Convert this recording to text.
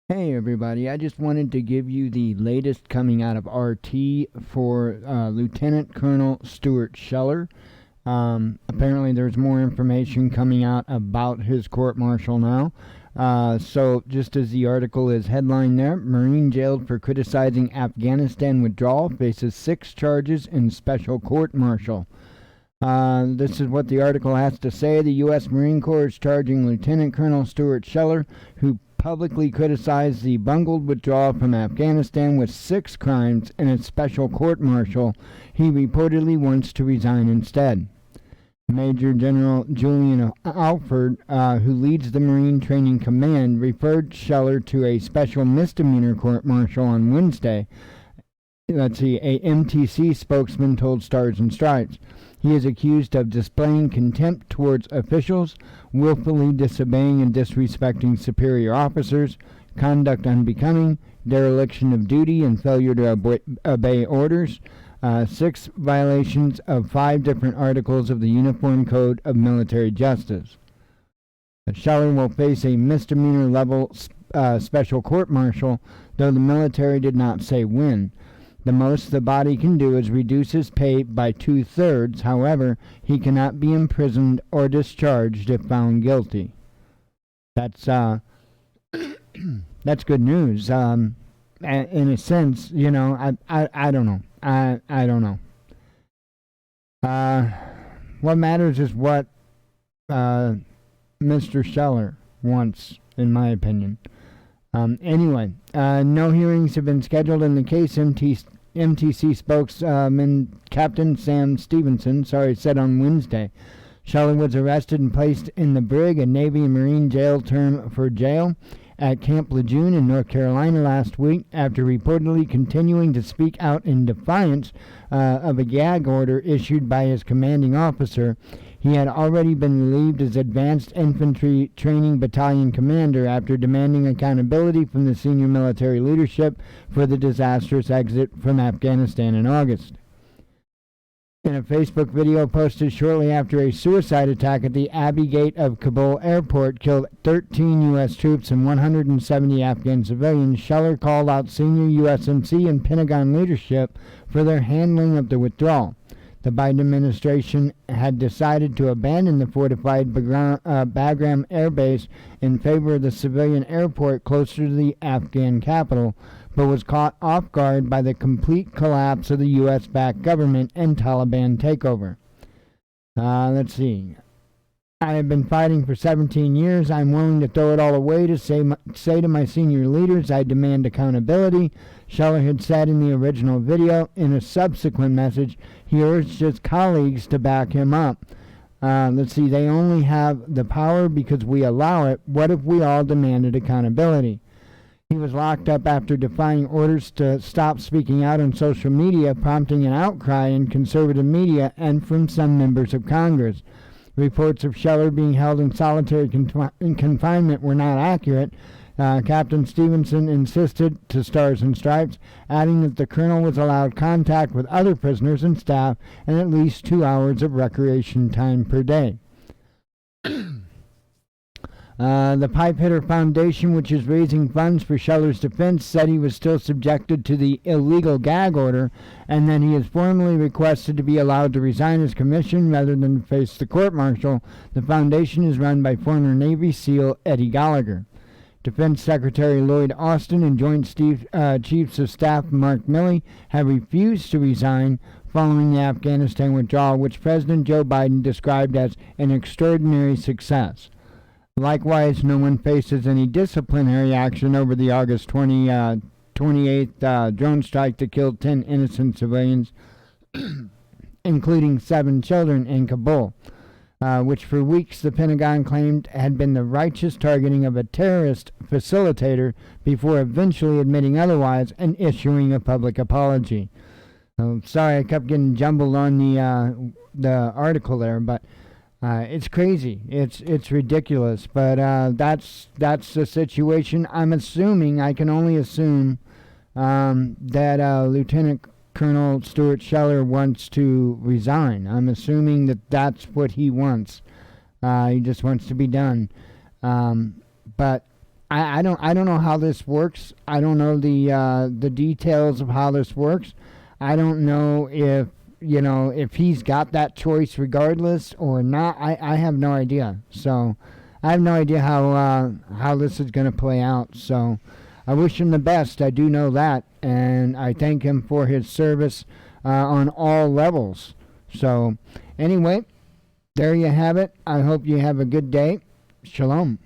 Hey everybody, I just wanted to give you the latest coming out of RT for Lieutenant Colonel Stuart Scheller. Apparently, there's more information coming out about his court martial now. So, just as the article is headlined there, Marine jailed for criticizing Afghanistan withdrawal faces 6 charges in special court martial. This is what the article has to say. The U.S. Marine Corps is charging Lieutenant Colonel Stuart Scheller, who publicly criticized the bungled withdrawal from Afghanistan, with 6 crimes in a special court martial. He reportedly wants to resign instead. Major General Julian Alford, who leads the Marine Training Command, referred Scheller to a special misdemeanor court martial on Wednesday. A MTC spokesman told Stars and Stripes. He is accused of displaying contempt towards officials, willfully disobeying and disrespecting superior officers, conduct unbecoming, dereliction of duty, and failure to obey orders. 6 violations of 5 different articles of the Uniform Code of Military Justice. Scheller will face a misdemeanor level special court martial, though the military did not say when. The most the body can do is reduce his pay by 2/3. However, he cannot be imprisoned or discharged if found guilty. That's that's good news. In a sense, I don't know. I don't know. What matters is what Mr. Scheller wants, in my opinion. Anyway, no hearings have been scheduled in the case. MTC spokesman Captain Sam Stevenson said on Wednesday. Scheller was arrested and placed in the Brig, a Navy and Marine jail term for jail, at Camp Lejeune in North Carolina last week after reportedly continuing to speak out in defiance of a gag order issued by his commanding officer. He had already been relieved as Advanced Infantry Training Battalion Commander after demanding accountability from the senior military leadership for the disastrous exit from Afghanistan in August. In a Facebook video posted shortly after a suicide attack at the Abbey Gate of Kabul airport killed 13 U.S. troops and 170 Afghan civilians, Scheller called out senior USMC and Pentagon leadership for their handling of the withdrawal. The Biden administration had decided to abandon the fortified Bagram Air Base in favor of the civilian airport closer to the Afghan capital, but was caught off guard by the complete collapse of the U.S.-backed government and Taliban takeover. Let's see. I have been fighting for 17 years. I'm willing to throw it all away to say to my senior leaders, I demand accountability, Scheller had said in the original video. In a subsequent message, he urged his colleagues to back him up. They only have the power because we allow it. What if we all demanded accountability? He was locked up after defying orders to stop speaking out on social media, prompting an outcry in conservative media and from some members of Congress. Reports of Scheller being held in solitary confinement were not accurate. Captain Stevenson insisted to Stars and Stripes, adding that the colonel was allowed contact with other prisoners and staff and at least 2 hours of recreation time per day. The Pipe Hitter Foundation, which is raising funds for Scheller's defense, said he was still subjected to the illegal gag order and that he has formally requested to be allowed to resign his commission rather than face the court-martial. The foundation is run by former Navy SEAL Eddie Gallagher. Defense Secretary Lloyd Austin and Joint Chiefs of Staff Mark Milley have refused to resign following the Afghanistan withdrawal, which President Joe Biden described as an extraordinary success. Likewise, no one faces any disciplinary action over the August 28th drone strike that killed 10 innocent civilians, including 7 children in Kabul, which for weeks the Pentagon claimed had been the righteous targeting of a terrorist facilitator before eventually admitting otherwise and issuing a public apology. Sorry, I kept getting jumbled on the article there, but it's crazy. It's ridiculous, but that's the situation. I'm assuming, I can only assume, that Lieutenant Colonel Stuart Scheller wants to resign. I'm assuming that that's what he wants. He just wants to be done. But I don't know how this works. I don't know the details of how this works. I don't know if if he's got that choice regardless or not. I have no idea. So I have no idea how this is going to play out. So I wish him the best. I do know that, and I thank him for his service on all levels. So anyway, there you have it. I hope you have a good day. Shalom.